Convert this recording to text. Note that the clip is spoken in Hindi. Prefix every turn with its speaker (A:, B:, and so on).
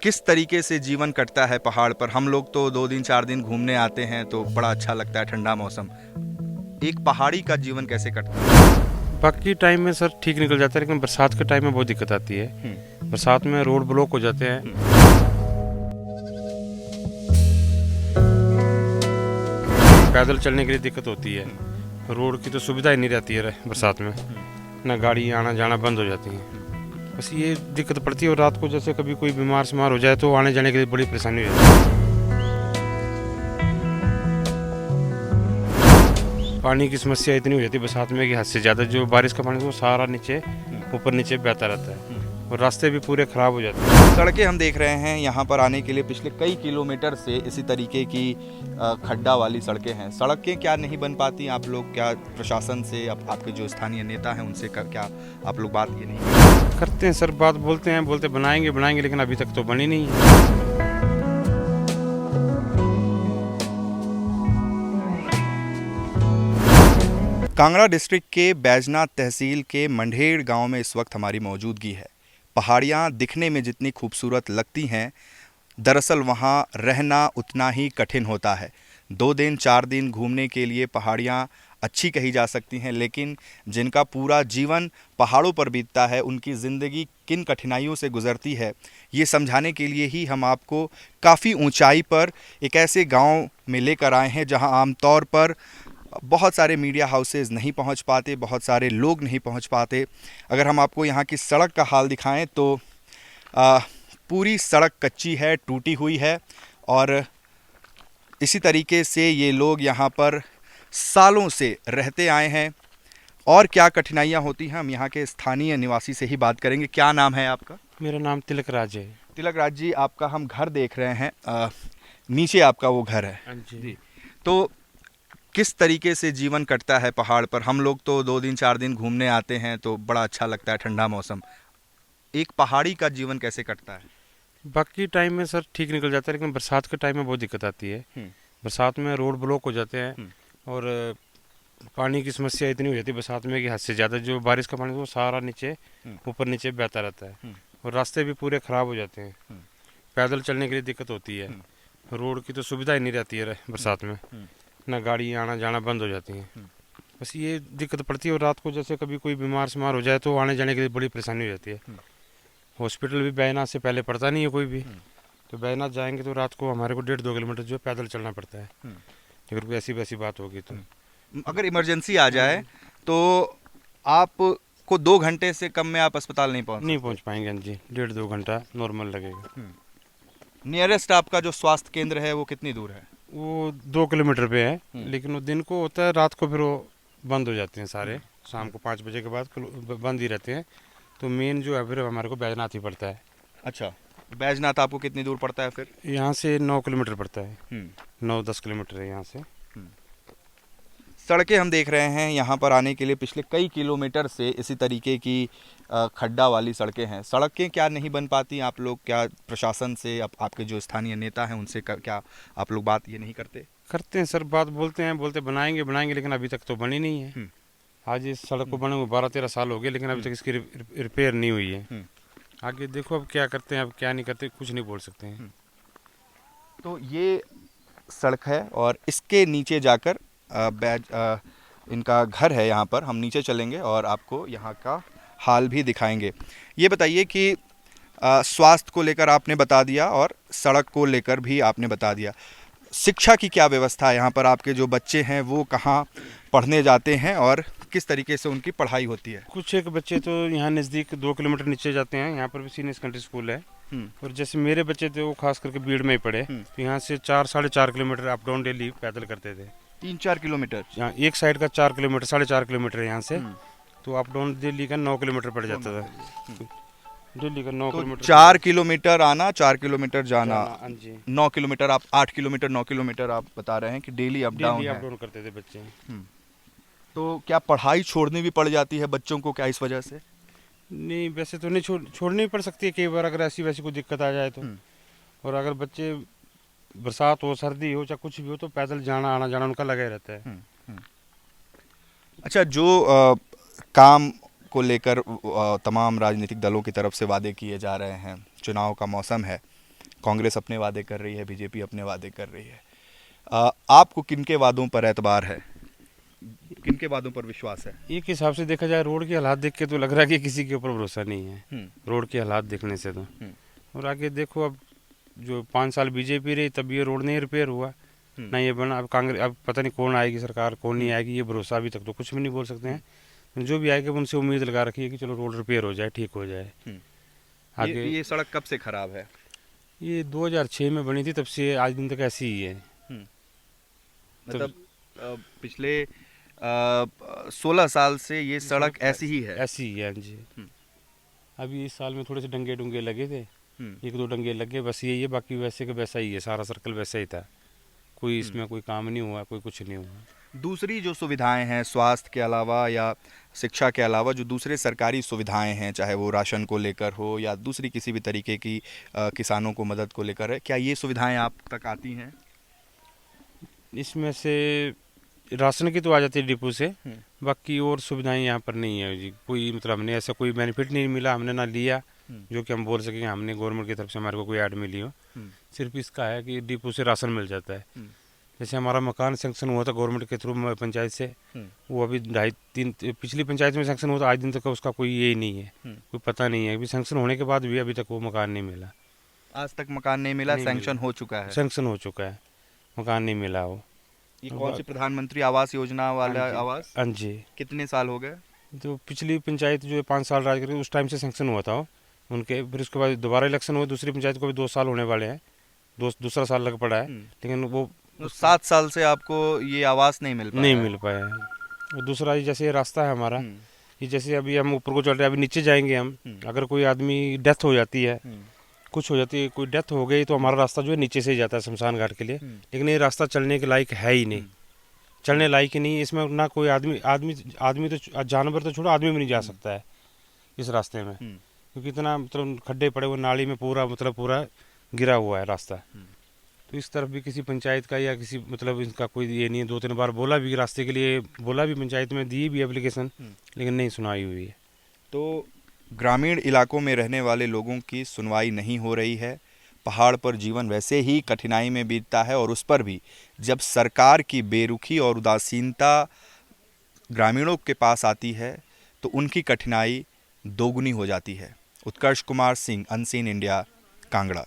A: किस तरीके से जीवन कटता है पहाड़ पर। हम लोग तो 2 दिन 4 दिन घूमने आते हैं तो बड़ा अच्छा लगता है, ठंडा मौसम। एक पहाड़ी का जीवन कैसे कटता है?
B: बाकी टाइम में सर ठीक निकल जाता है, लेकिन बरसात के टाइम में बहुत दिक्कत आती है। बरसात में रोड ब्लॉक हो जाते हैं, पैदल चलने के लिए दिक्कत होती है। रोड की तो सुविधा ही नहीं रहती है बरसात में, ना गाड़ी आना जाना बंद हो जाती है। बस ये दिक्कत पड़ती है। और रात को जैसे कभी कोई बीमार हो जाए तो आने जाने के लिए बड़ी परेशानी हो जाती है। पानी की समस्या इतनी हो जाती है बरसात में कि हद से ज़्यादा। जो बारिश का पानी वो सारा नीचे ऊपर नीचे बहता रहता है और रास्ते भी पूरे ख़राब हो जाते हैं।
A: सड़कें हम देख रहे हैं यहाँ पर आने के लिए पिछले कई किलोमीटर से इसी तरीके की खड्डा वाली सड़कें हैं। सड़कें क्या नहीं बन पाती? आप लोग क्या प्रशासन से, आपके जो स्थानीय नेता हैं उनसे क्या आप लोग बात ये नहीं
B: करते हैं सर? बात बोलते बनाएंगे बनाएंगे, लेकिन अभी तक तो बनी नहीं है।
A: कांगड़ा डिस्ट्रिक्ट के बैजनाथ तहसील के मंढेर गांव में इस वक्त हमारी मौजूदगी है। पहाड़ियां दिखने में जितनी खूबसूरत लगती हैं, दरअसल वहां रहना उतना ही कठिन होता है। 2 दिन 4 दिन घूमने के लिए पहाड़ियां अच्छी कही जा सकती हैं, लेकिन जिनका पूरा जीवन पहाड़ों पर बीतता है, उनकी ज़िंदगी किन कठिनाइयों से गुजरती है, ये समझाने के लिए ही हम आपको काफ़ी ऊंचाई पर एक ऐसे गांव में लेकर आए हैं जहां आमतौर पर बहुत सारे मीडिया हाउसेस नहीं पहुंच पाते, बहुत सारे लोग नहीं पहुंच पाते। अगर हम आपको यहाँ की सड़क का हाल दिखाएं तो पूरी सड़क कच्ची है, टूटी हुई है, और इसी तरीके से ये लोग यहाँ पर सालों से रहते आए हैं। और क्या कठिनाइयाँ होती हैं, हम यहाँ के स्थानीय निवासी से ही बात करेंगे। क्या नाम है आपका?
B: मेरा नाम तिलक राज है।
A: तिलक राज जी, आपका हम घर देख रहे हैं, नीचे आपका वो घर है
B: जी।
A: तो किस तरीके से जीवन कटता है पहाड़ पर? हम लोग तो 2 दिन 4 दिन घूमने आते हैं तो बड़ा अच्छा लगता है, ठंडा मौसम। एक पहाड़ी का जीवन कैसे कटता है?
B: बाकी टाइम में सर ठीक निकल जाता है, लेकिन बरसात के टाइम में बहुत दिक्कत आती है। बरसात में रोड ब्लॉक हो जाते हैं और पानी की समस्या इतनी हो जाती है बरसात में कि हद से ज़्यादा। जो बारिश का पानी वो सारा नीचे ऊपर नीचे बहता रहता है और रास्ते भी पूरे ख़राब हो जाते हैं। पैदल चलने के लिए दिक्कत होती है। रोड की तो सुविधा ही नहीं रहती है बरसात में, ना गाड़ी आना जाना बंद हो जाती है। बस ये दिक्कत पड़ती है। और रात को जैसे कभी कोई बीमार हो जाए तो आने जाने के लिए बड़ी परेशानी हो जाती है। हॉस्पिटल भी बैजनाथ से पहले पड़ता नहीं है कोई भी, तो बैजनाथ जाएंगे तो रात को हमारे को 1.5-2 किलोमीटर जो है पैदल चलना पड़ता है। अगर कोई ऐसी वैसी बात होगी तो
A: अगर इमरजेंसी आ जाए तो आपको 2 घंटे से कम में आप अस्पताल नहीं
B: नहीं
A: पहुंच
B: पहुंच पाएंगे। हाँ जी, 1.5-2 घंटा नॉर्मल लगेगा।
A: सकते। नियरेस्ट आपका जो स्वास्थ्य केंद्र है वो कितनी दूर है?
B: वो 2 किलोमीटर पे है, लेकिन वो दिन को होता है, रात को फिर वो बंद हो जाते हैं सारे। शाम को 5 बजे के बाद बंद ही रहते हैं। तो मेन जो है फिर हमारे को बैजनाथ ही पड़ता है।
A: अच्छा, बैजनाथ आपको कितनी दूर पड़ता है फिर?
B: यहाँ से 9 किलोमीटर पड़ता है। 9-10 किलोमीटर है यहाँ से।
A: सड़कें हम देख रहे हैं यहाँ पर आने के लिए पिछले कई किलोमीटर से इसी तरीके की खड्डा वाली सड़कें हैं। सड़कें क्या नहीं बन पाती? आप लोग क्या प्रशासन से, आपके जो स्थानीय नेता हैं उनसे क्या आप लोग बात ये नहीं करते?
B: करते हैं सर, बात बोलते बनाएंगे बनाएंगे, लेकिन अभी तक तो बनी नहीं है। आज इस सड़क को बने हुए 12-13 साल हो गए, लेकिन अभी तक इसकी रिपेयर नहीं हुई है। आगे देखो अब क्या करते हैं, अब क्या नहीं करते, कुछ नहीं बोल सकते हैं।
A: तो ये सड़क है और इसके नीचे जाकर इनका घर है। यहाँ पर हम नीचे चलेंगे और आपको यहाँ का हाल भी दिखाएंगे। ये बताइए कि स्वास्थ्य को लेकर आपने बता दिया और सड़क को लेकर भी आपने बता दिया, शिक्षा की क्या व्यवस्था है यहाँ पर? आपके जो बच्चे हैं वो कहाँ पढ़ने जाते हैं और किस तरीके से उनकी पढ़ाई होती है?
B: कुछ एक बच्चे तो यहाँ नज़दीक 2 किलोमीटर नीचे जाते हैं, यहाँ पर भी सीनियर सेकेंडरी स्कूल है। और जैसे मेरे बच्चे थे वो खास करके भीड़ में ही पढ़े, तो यहाँ से 4-4.5 किलोमीटर अप डाउन डेली पैदल करते थे।
A: 3-4 किलोमीटर?
B: यहाँ एक साइड का 4 किलोमीटर 4.5 किलोमीटर है यहाँ से, तो अप डाउन दिल्ली का 9 किलोमीटर पड़ जाता था। दिल्ली का 9
A: तो
B: किलोमीटर
A: 4 किलोमीटर आना, 4 किलोमीटर जाना,
B: हाँ जी।
A: 9 किलोमीटर, आप 8 किलोमीटर 9 किलोमीटर आप बता रहे हैं कि डेली अप डाउन है।
B: करते थे बच्चे।
A: तो क्या पढ़ाई छोड़नी भी पड़ जाती है बच्चों को क्या इस वजह से?
B: नहीं, वैसे तो नहीं छोड़नी पड़ सकती है कई बार, अगर ऐसी वैसी कोई दिक्कत आ जाए तो। और अगर बच्चे बरसात हो, सर्दी हो, चाहे कुछ भी हो, तो पैदल जाना आना जाना उनका लगा ही रहता है।
A: अच्छा, जो काम को लेकर तमाम राजनीतिक दलों की तरफ से वादे किए जा रहे हैं, चुनाव का मौसम है, कांग्रेस अपने वादे कर रही है, बीजेपी अपने वादे कर रही है। आपको किनके वादों पर एतबार है, किनके वादों पर विश्वास है?
B: एक हिसाब से देखा जाए रोड के हालात देख के तो लग रहा है कि किसी के ऊपर भरोसा नहीं है, रोड के हालात देखने से तो। और आगे देखो, अब जो 5 साल बीजेपी रही तब ये रोड नहीं रिपेयर हुआ, ना ये बना। अब कांग्रेस, अब पता नहीं कौन आएगी सरकार, कौन नहीं आएगी, ये भरोसा अभी तक तो कुछ भी नहीं बोल सकते हैं। जो भी आएगा उनसे उम्मीद लगा रखी है कि चलो रोड रिपेयर हो जाए, ठीक हो जाए। आगे
A: ये सड़क कब से खराब है?
B: ये 2006 में बनी थी, तब से आज दिन तक ऐसी ही है।
A: मतलब पिछले 16 साल से ये सड़क ऐसी ही है?
B: ऐसी ही है जी। अभी इस साल में थोड़े से डंगे डुंगे लगे थे, 1-2 डंगे लगे, बस यही है। बाकी वैसे का वैसा ही है, सारा सर्कल वैसा ही था। कोई इसमें कोई काम नहीं हुआ, कोई कुछ नहीं हुआ।
A: दूसरी जो सुविधाएं हैं स्वास्थ्य के अलावा या शिक्षा के अलावा, जो दूसरे सरकारी सुविधाएं हैं, चाहे वो राशन को लेकर हो या दूसरी किसी भी तरीके की किसानों को मदद को लेकर है, क्या ये सुविधाएं आप तक आती हैं?
B: इसमें से राशन की तो आ जाती है डिपो से, बाकी और सुविधाएं यहाँ पर नहीं है जी। कोई मतलब हमने ऐसा कोई बेनिफिट नहीं मिला, हमने ना लिया जो कि हम बोल सकें हमने गवर्नमेंट की तरफ से हमारे को कोई ऐड मिली हो। सिर्फ इसका है कि डिपो से राशन मिल जाता है। जैसे हमारा मकान सेंक्शन हुआ था गवर्नमेंट के थ्रू पंचायत से, वो अभी 2.5-3 पिछली पंचायत में सेंक्शन हुआ था, आज दिन तक उसका कोई यही नहीं है, कोई पता नहीं है। अभी सेंक्शन होने के बाद भी अभी तक वो मकान नहीं मिला।
A: आज तक मकान नहीं मिला?
B: नहीं
A: सैंक्शन
B: मिला।
A: हो चुका है?
B: सेंक्शन हो चुका है, मकान नहीं मिला वो।
A: ये कौन सी प्रधानमंत्री आवास योजना वाला आवास?
B: हाँ जी।
A: कितने साल हो गए?
B: तो पिछली पंचायत जो 5 साल राज करी उस टाइम से सेंक्शन हुआ था वो उनके, फिर उसके बाद दोबारा इलेक्शन हुआ, दूसरी पंचायत को भी 2 साल होने वाले हैं, दूसरा साल लग पड़ा है, लेकिन वो
A: 7 साल से आपको ये आवास नहीं मिल पाया?
B: नहीं मिल पाया है। और दूसरा ये जैसे ये रास्ता है हमारा, ये जैसे अभी हम ऊपर को चल रहे हैं, अभी नीचे जाएंगे हम, अगर कोई आदमी डेथ हो जाती है, कुछ हो जाती है, कोई डेथ हो गई, तो हमारा रास्ता जो है नीचे से ही जाता है शमशान घाट के लिए। लेकिन ये रास्ता चलने के लायक है ही नहीं, चलने लायक ही नहीं। इसमें ना कोई आदमी तो जानवर तो छोड़ो, आदमी भी नहीं जा सकता है इस रास्ते में, क्योंकि इतना मतलब खड्डे पड़े हुए, नाली में पूरा गिरा हुआ है रास्ता। तो इस तरफ भी किसी पंचायत का या किसी मतलब इनका कोई ये नहीं है। 2-3 बार बोला भी रास्ते के लिए, बोला भी पंचायत में, दी भी एप्लीकेशन, लेकिन नहीं सुनाई हुई है।
A: तो ग्रामीण इलाकों में रहने वाले लोगों की सुनवाई नहीं हो रही है। पहाड़ पर जीवन वैसे ही कठिनाई में बीतता है, और उस पर भी जब सरकार की बेरुखी और उदासीनता ग्रामीणों के पास आती है तो उनकी कठिनाई दोगुनी हो जाती है। उत्कर्ष कुमार सिंह, अनसीन इंडिया, कांगड़ा।